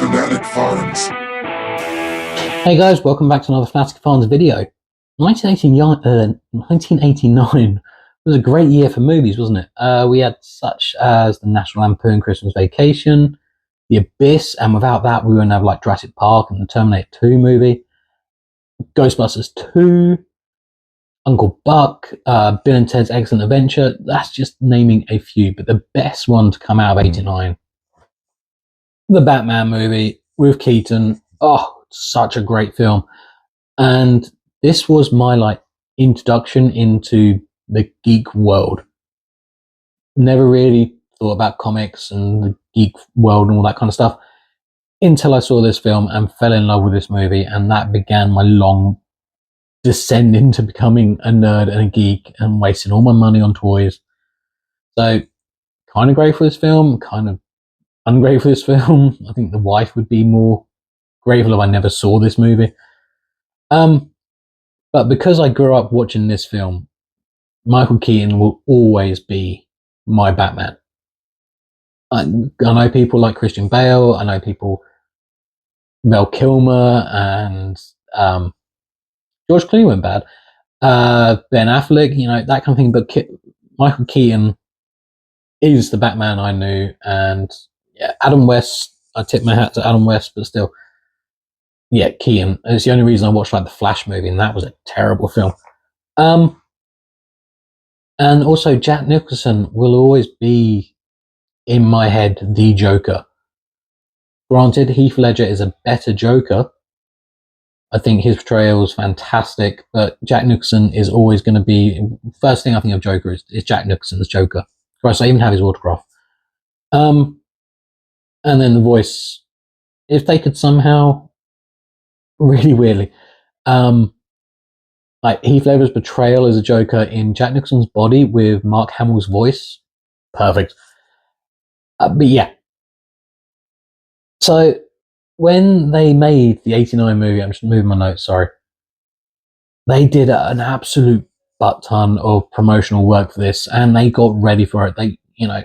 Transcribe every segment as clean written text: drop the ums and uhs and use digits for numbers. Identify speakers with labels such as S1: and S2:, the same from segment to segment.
S1: Fanatic Farms.
S2: Hey guys, welcome back to another Fanatic Farms video. 1989 was a great year for movies, wasn't it? We had such as the National Lampoon Christmas Vacation, The Abyss, and without that we wouldn't have like Jurassic Park and the Terminator 2 movie, Ghostbusters 2, Uncle Buck, Bill and Ted's Excellent Adventure. That's just naming a few, but the best one to come out of '89, the Batman movie with Keaton. Oh, such a great film. And this was my like introduction into the geek world. Never really thought about comics and the geek world and all that kind of stuff until I saw this film and fell in love with this movie, and that began my long descent into becoming a nerd and a geek and wasting all my money on toys. So kind of grateful for this film, kind of ungrateful for this film. I think the wife would be more grateful if I never saw this movie. But because I grew up watching this film, Michael Keaton will always be my Batman. I know people like Christian Bale, I know people, Val Kilmer, and George Clooney went bad, Ben Affleck, you know, that kind of thing. But Michael Keaton is the Batman I knew, and yeah, Adam West, I tip my hat to Adam West, but still, yeah, Keaton. It's the only reason I watched like the Flash movie, and that was a terrible film. And also Jack Nicholson will always be in my head the Joker. Granted, Heath Ledger is a better Joker. I think his portrayal is fantastic, but Jack Nicholson is always going to be, first thing I think of Joker is Jack Nicholson's Joker. Christ, I even have his autograph. And then the voice, if they could somehow, really weirdly, like Heath Ledger's portrayal as a Joker in Jack Nicholson's body with Mark Hamill's voice, perfect. But yeah. So when they made the '89 movie, I'm just moving my notes, sorry. They did an absolute butt ton of promotional work for this, and they got ready for it. They, you know,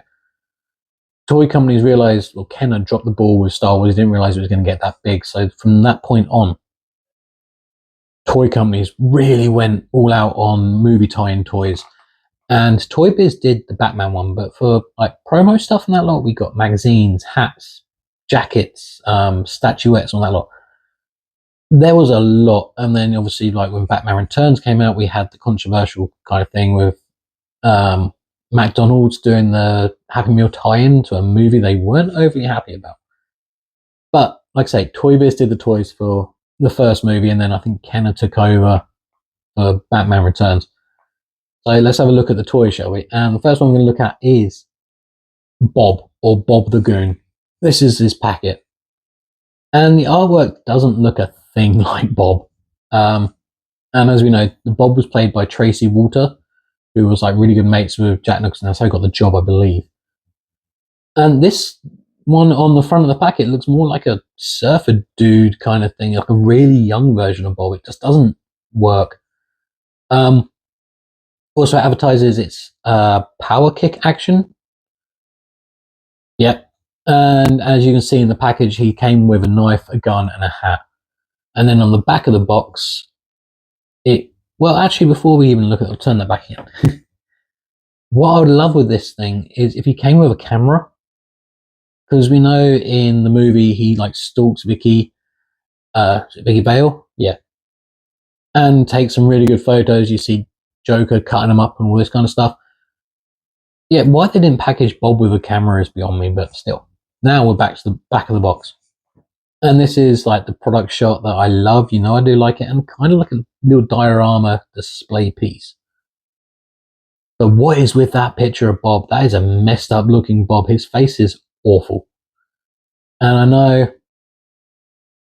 S2: toy companies realized, well, Ken had dropped the ball with Star Wars. He didn't realize it was going to get that big. So from that point on, toy companies really went all out on movie tie-in toys. And Toybiz did the Batman one, but for like promo stuff and that lot, we got magazines, hats, jackets, statuettes, all that lot. There was a lot. And then obviously, like when Batman Returns came out, we had the controversial kind of thing with McDonald's doing the Happy Meal tie-in to a movie they weren't overly happy about. But like I say, Toybiz did the toys for the first movie, and then I think Kenner took over for Batman Returns. So let's have a look at the toy, shall we? And the first one we're going to look at is Bob, or Bob the Goon. This is his packet. And the artwork doesn't look a thing like Bob. And as we know, Bob was played by Tracy Walter, who was like really good mates with Jack Nicholson. That's how he got the job, I believe. And this one on the front of the packet looks more like a surfer dude kind of thing, like a really young version of Bob. It just doesn't work. Also advertises its power kick action. Yep. And as you can see in the package, he came with a knife, a gun, and a hat. And then on the back of the box, well, actually, before we even look at it, I'll turn that back in. What I would love with this thing is if he came with a camera, because we know in the movie he like stalks Vicky Vale, yeah, and takes some really good photos. You see Joker cutting him up and all this kind of stuff. Yeah, why they didn't package Bob with a camera is beyond me, but still. Now we're back to the back of the box. And this is like the product shot that I love. You know, I do like it, and kind of like a little diorama display piece. But what is with that picture of Bob? That is a messed up looking Bob. His face is awful. And I know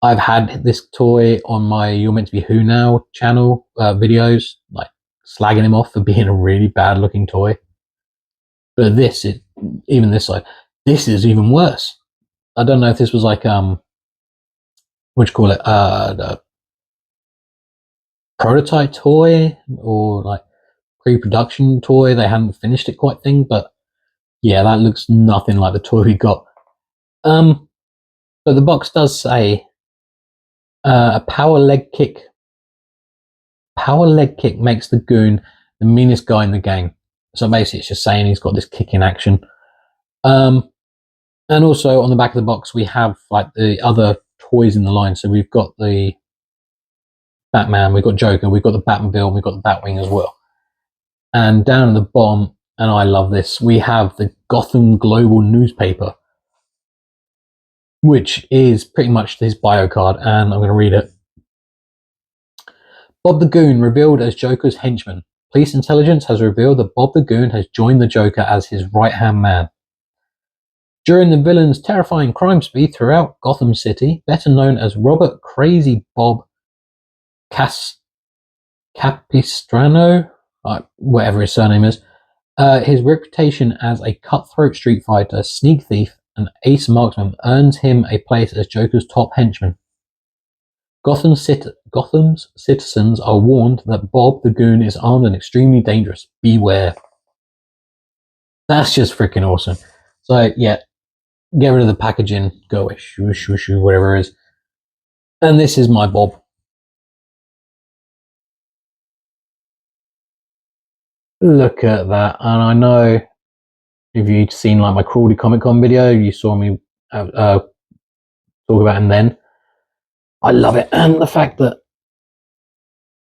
S2: I've had this toy on my You're Meant to Be Who Now channel videos, like slagging him off for being a really bad looking toy. But this is, even this side, this is even worse. I don't know if this was like, what do you call it, the prototype toy or like pre-production toy. They hadn't finished it quite thing, but yeah, that looks nothing like the toy we got. But the box does say a power leg kick. Power leg kick makes the goon the meanest guy in the game. So basically, it's just saying he's got this kick in action. And also on the back of the box, we have like the other toys in the line. So we've got the Batman, we've got Joker, we've got the Batmobile, we've got the Batwing as well. And down at the bottom, and I love this, we have the Gotham Global newspaper, which is pretty much his bio card, and I'm going to read it. Bob the Goon revealed as Joker's henchman. Police intelligence has revealed that Bob the Goon has joined the Joker as his right-hand man. During the villain's terrifying crime spree throughout Gotham City, better known as Robert Crazy Bob Capistrano, whatever his surname is, his reputation as a cutthroat street fighter, sneak thief, and ace marksman earns him a place as Joker's top henchman. Gotham's citizens are warned that Bob the Goon is armed and extremely dangerous. Beware. That's just freaking awesome. So, yeah, get rid of the packaging, go away, shoo, whatever it is. And this is my Bob. Look at that. And I know if you'd seen like my Crawley Comic Con video, you saw me talk about him then. I love it. And the fact that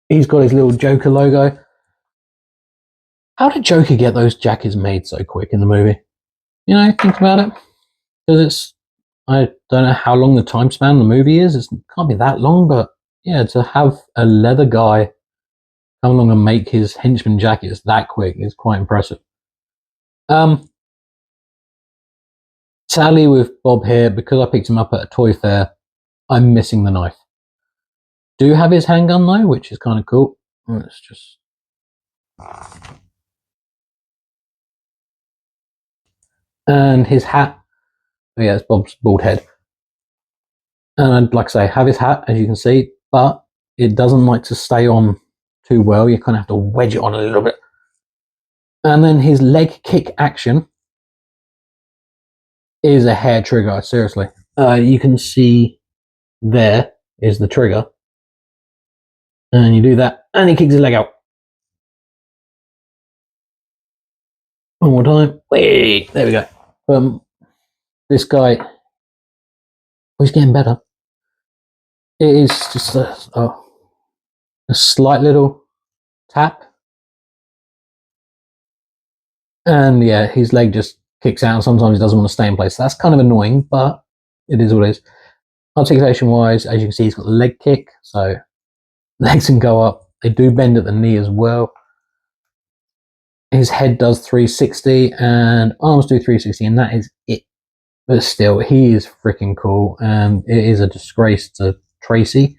S2: he's got his little Joker logo. How did Joker get those jackets made so quick in the movie? You know, think about it. Because I don't know how long the time span the movie is. It can't be that long, but yeah, to have a leather guy come along and make his henchman jackets that quick is quite impressive. Sadly, with Bob here, because I picked him up at a toy fair, I'm missing the knife. Do have his handgun though, which is kind of cool. Let's just. And his hat. Oh yeah, it's Bob's bald head. And I'd like to say, have his hat, as you can see, but it doesn't like to stay on too well. You kind of have to wedge it on a little bit. And then his leg kick action is a hair trigger, seriously. You can see there is the trigger. And you do that, and he kicks his leg out. One more time. Wait, there we go. This guy, he's getting better. It is just a slight little tap. And yeah, his leg just kicks out, and sometimes he doesn't want to stay in place. That's kind of annoying, but it is what it is. Articulation wise, as you can see, he's got the leg kick, so legs can go up. They do bend at the knee as well. His head does 360 and arms do 360, and that is it. But still, he is freaking cool, and it is a disgrace to Tracy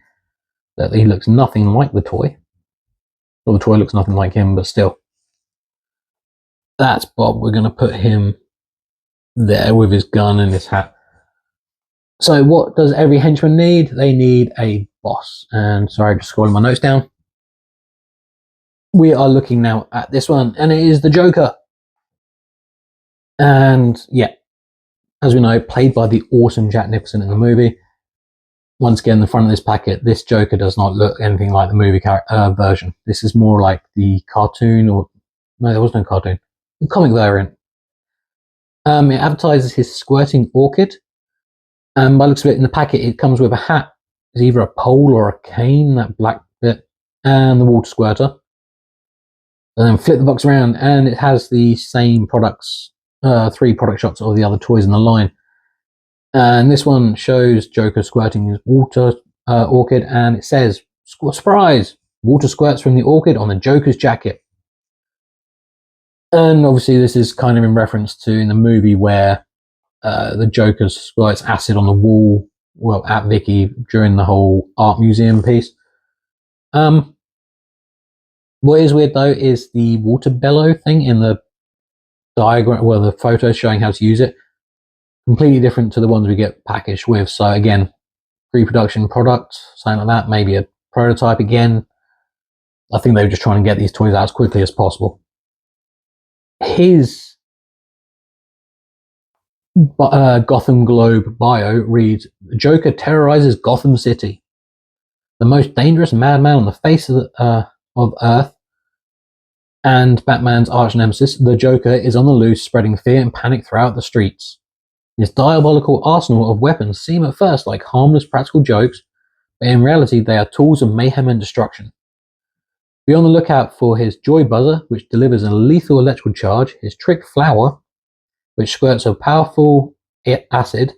S2: that he looks nothing like the toy. Well, the toy looks nothing like him, but still. That's Bob. We're going to put him there with his gun and his hat. So what does every henchman need? They need a boss. And sorry, just scrolling my notes down. We are looking now at this one, and it is the Joker. And yeah, as we know, played by the awesome Jack Nicholson in the movie. Once again, the front of this packet, this Joker does not look anything like the movie version. This is more like the cartoon, or no, there was no cartoon. The comic variant. It advertises his squirting orchid. By the looks of it, in the packet, it comes with a hat. It's either a pole or a cane, that black bit, and the water squirter. And then flip the box around, and it has the same products, 3 product shots of the other toys in the line. And this one shows Joker squirting his water orchid, and it says, surprise, water squirts from the orchid on the Joker's jacket. And obviously this is kind of in reference to in the movie where the Joker squirts acid on the wall, well, at Vicky during the whole art museum piece. What is weird though is the water bellow thing in the diagram, well, the photo showing how to use it. Completely different to the ones we get packaged with. So again, pre-production product, something like that, maybe a prototype again. I think they were just trying to get these toys out as quickly as possible. His Gotham Globe bio reads, "The Joker terrorizes Gotham City. The most dangerous madman on the face of Earth and Batman's arch nemesis, the Joker, is on the loose, spreading fear and panic throughout the streets. His diabolical arsenal of weapons seem at first like harmless practical jokes, but in reality they are tools of mayhem and destruction. Be on the lookout for his Joy Buzzer, which delivers a lethal electrical charge, his Trick Flower, which squirts a powerful acid,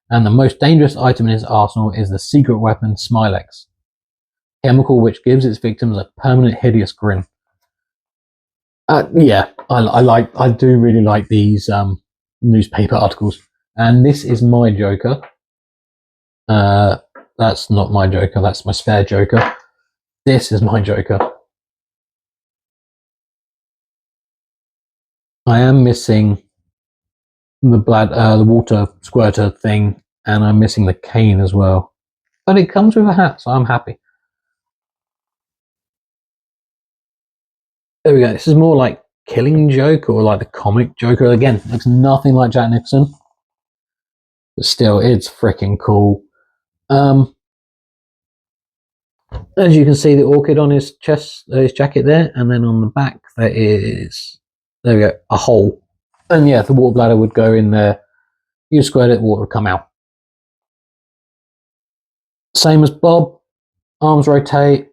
S2: and the most dangerous item in his arsenal is the secret weapon Smilex, chemical which gives its victims a permanent hideous grin." Yeah, I do really like these newspaper articles, and this is my Joker. That's not my Joker. That's my spare Joker. This is my Joker. I am missing the water squirter thing, and I'm missing the cane as well. But it comes with a hat, so I'm happy. There we go. This is more like Killing Joke or like the comic Joker. Again, looks nothing like Jack Nicholson, but still, it's freaking cool. As you can see, the orchid on his chest, his jacket there, and then on the back there we go, a hole. And yeah, the water bladder would go in there. You squirt it, water would come out. Same as Bob, arms rotate,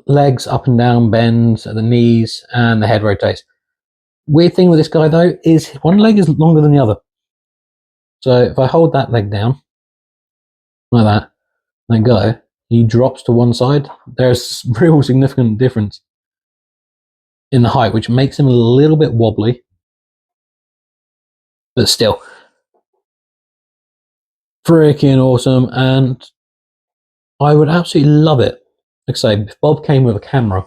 S2: legs up and down, bends at the knees, and the head rotates. Weird thing with this guy though is one leg is longer than the other. So if I hold that leg down, like that, and go, he drops to one side. There's real significant difference in the height, which makes him a little bit wobbly. But still, freaking awesome. And I would absolutely love it. Like I say, if Bob came with a camera,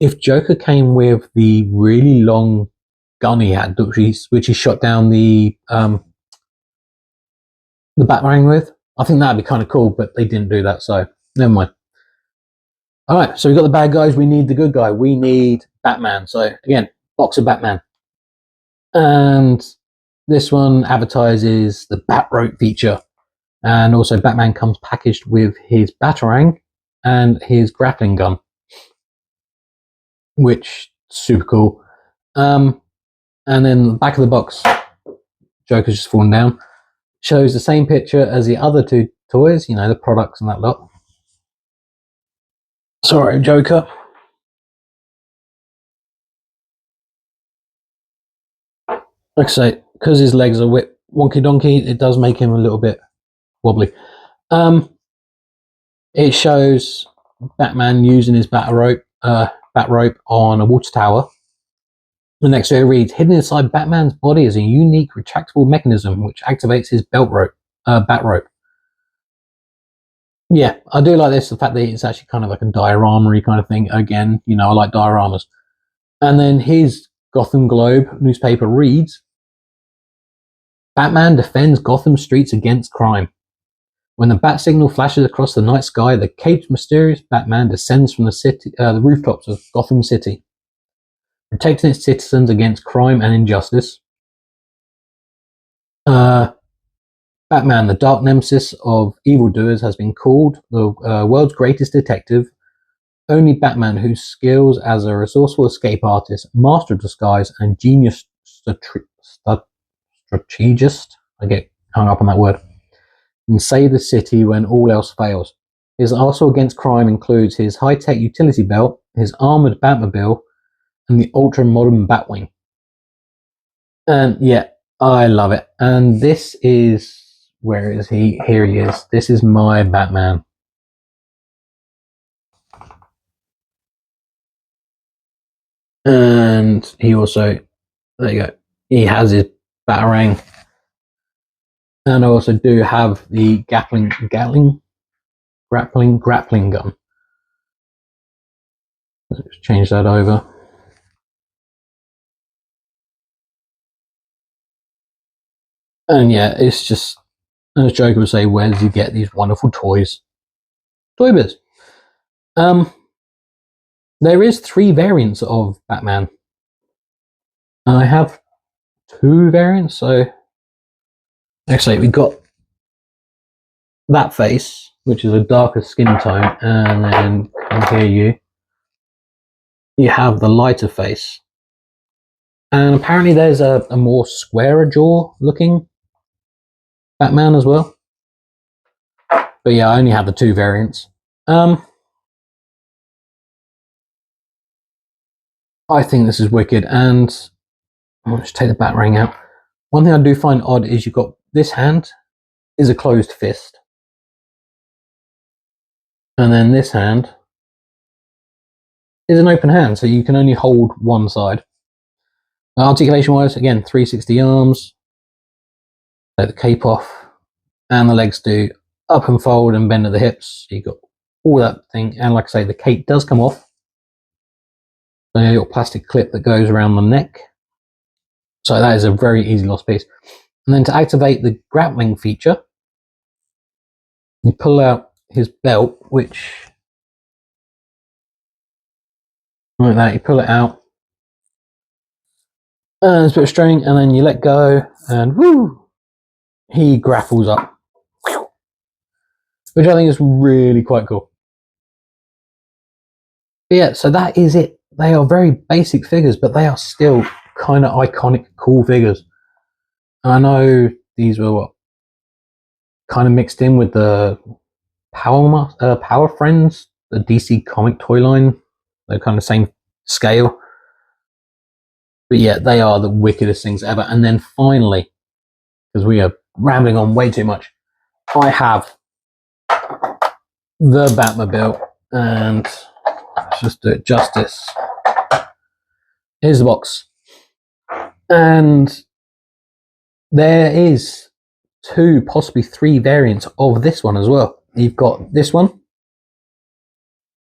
S2: if Joker came with the really long gun he had, which he shot down the Batarang with, I think that'd be kind of cool, but they didn't do that, so never mind. Alright, so we've got the bad guys, we need the good guy. We need Batman. So again, box of Batman. And this one advertises the Bat Rope feature. And also Batman comes packaged with his Batarang and his grappling gun, which super cool. And then the back of the box, Joker's just fallen down, shows the same picture as the other two toys, you know, the products and that lot. Sorry, Joker. Like I say, because his legs are a bit wonky donkey, it does make him a little bit wobbly. It shows Batman using his bat rope on a water tower. The next to it reads, "Hidden inside Batman's body is a unique retractable mechanism which activates his bat rope." Yeah, I do like this, the fact that it's actually kind of like a diorama-y kind of thing. Again, you know, I like dioramas. And then his Gotham Globe newspaper reads, "Batman defends Gotham streets against crime. When the bat signal flashes across the night sky, the caped, mysterious Batman descends from the rooftops of Gotham City, protecting its citizens against crime and injustice. Batman, the dark nemesis of evildoers, has been called the world's greatest detective. Only Batman, whose skills as a resourceful escape artist, master of disguise, and genius strategist, I get hung up on that word, can save the city when all else fails. His arsenal against crime includes his high-tech utility belt, his armored Batmobile, and the ultra-modern Batwing." And yeah, I love it. And this is, where is he? Here he is. This is my Batman. And he also, there you go, he has his Batarang. And I also do have the grappling gun. Let's change that over. And yeah, it's just, as Joker would say, where does he get these wonderful toys? Toybiz. There is 3 variants of Batman. And I have 2 variants, so Actually, we've got that face, which is a darker skin tone, and then here you have the lighter face. And apparently there's a more squarer jaw looking Batman as well. But yeah, I only have the 2 variants. I think this is wicked, and I'll just take the Batarang out. One thing I do find odd is you've got this hand is a closed fist, and then this hand is an open hand, so you can only hold one side. Articulation wise, again, 360 arms. Take the cape off, and the legs do up and fold and bend at the hips. So you've got all that thing, and like I say, the cape does come off. So a little plastic clip that goes around the neck. So that is a very easy lost piece. And then to activate the grappling feature, you pull out his belt, which, like that, you pull it out, and there's a bit of string, and then you let go, and woo, he grapples up, which I think is really quite cool. But yeah, so that is it. They are very basic figures, but they are still kind of iconic, cool figures. And I know these were what kind of mixed in with the Power Friends, the DC comic toy line. They're kind of same scale. But yeah, they are the wickedest things ever. And then finally, because we are rambling on way too much, I have the Batmobile, and let's just do it justice. Here's the box. And there is 2, possibly 3 variants of this one as well. You've got this one.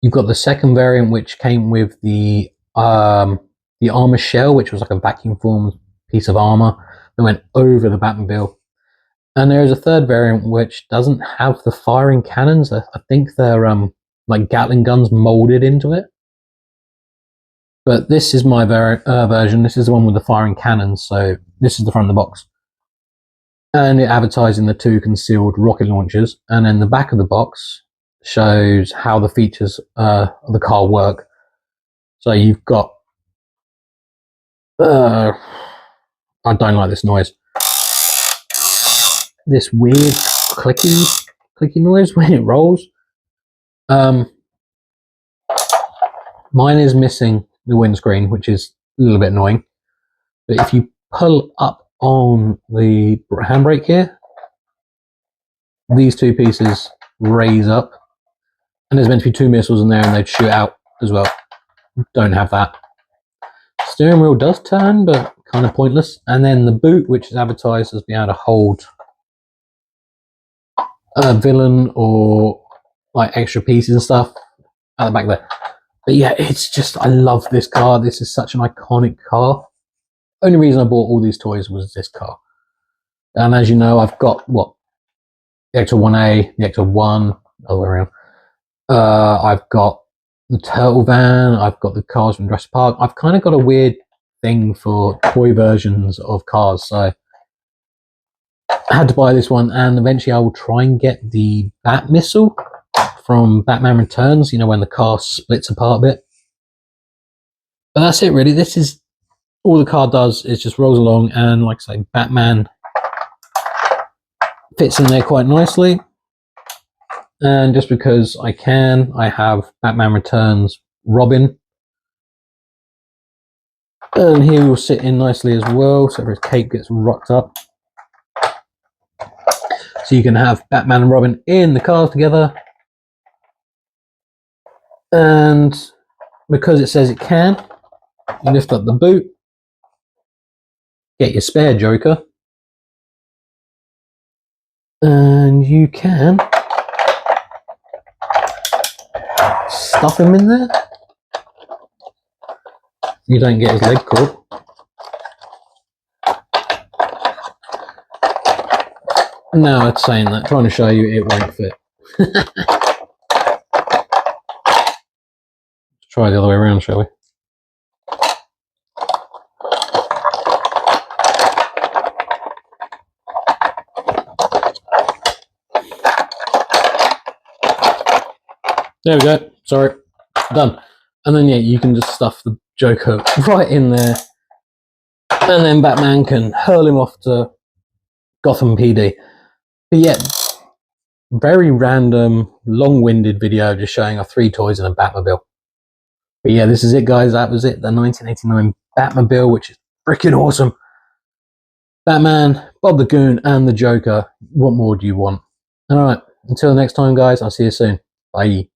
S2: You've got the second variant, which came with the armor shell, which was like a vacuum formed piece of armor that went over the Batmobile. And there is a third variant which doesn't have the firing cannons. I think they're like Gatling guns molded into it. But this is my version. This is the one with the firing cannons. So this is the front of the box. And it advertising the 2 concealed rocket launchers. And then the back of the box shows how the features of the car work. So you've got I don't like this noise. This weird clicky noise when it rolls. Mine is missing the windscreen, which is a little bit annoying. But if you pull up on the handbrake here, these 2 pieces raise up, and there's meant to be 2 missiles in there, and they'd shoot out as well. Don't have that. Steering wheel does turn, but kind of pointless. And then the boot, which is advertised as being able to hold a villain or like extra pieces and stuff at the back there. But yeah, it's just, I love this car. This is such an iconic car. Only reason I bought all these toys was this car. And as you know, I've got what, the Ecto 1A, the Ecto 1, other way around. I've got the Turtle Van. I've got the cars from Jurassic Park. I've kind of got a weird thing for toy versions of cars, so I had to buy this one. And eventually, I will try and get the Bat Missile from Batman Returns. You know, when the car splits apart a bit. But that's it, really. This is all the car does. Is just rolls along, and like I say, Batman fits in there quite nicely. And just because I can, I have Batman Returns Robin. And he will sit in nicely as well, so his cape gets rocked up. So you can have Batman and Robin in the car together. And because it says it can, you lift up the boot, get your spare Joker, and you can stuff him in there. You don't get his leg caught. No, it's saying that, trying to show you it won't fit. Let's try the other way around, shall we? There we go. Sorry. Done. And then, yeah, you can just stuff the Joker right in there. And then Batman can hurl him off to Gotham PD. But yeah, very random, long-winded video just showing off 3 toys and a Batmobile. But yeah, this is it, guys. That was it. The 1989 Batmobile, which is freaking awesome. Batman, Bob the Goon, and the Joker. What more do you want? Alright, until next time, guys. I'll see you soon. Bye.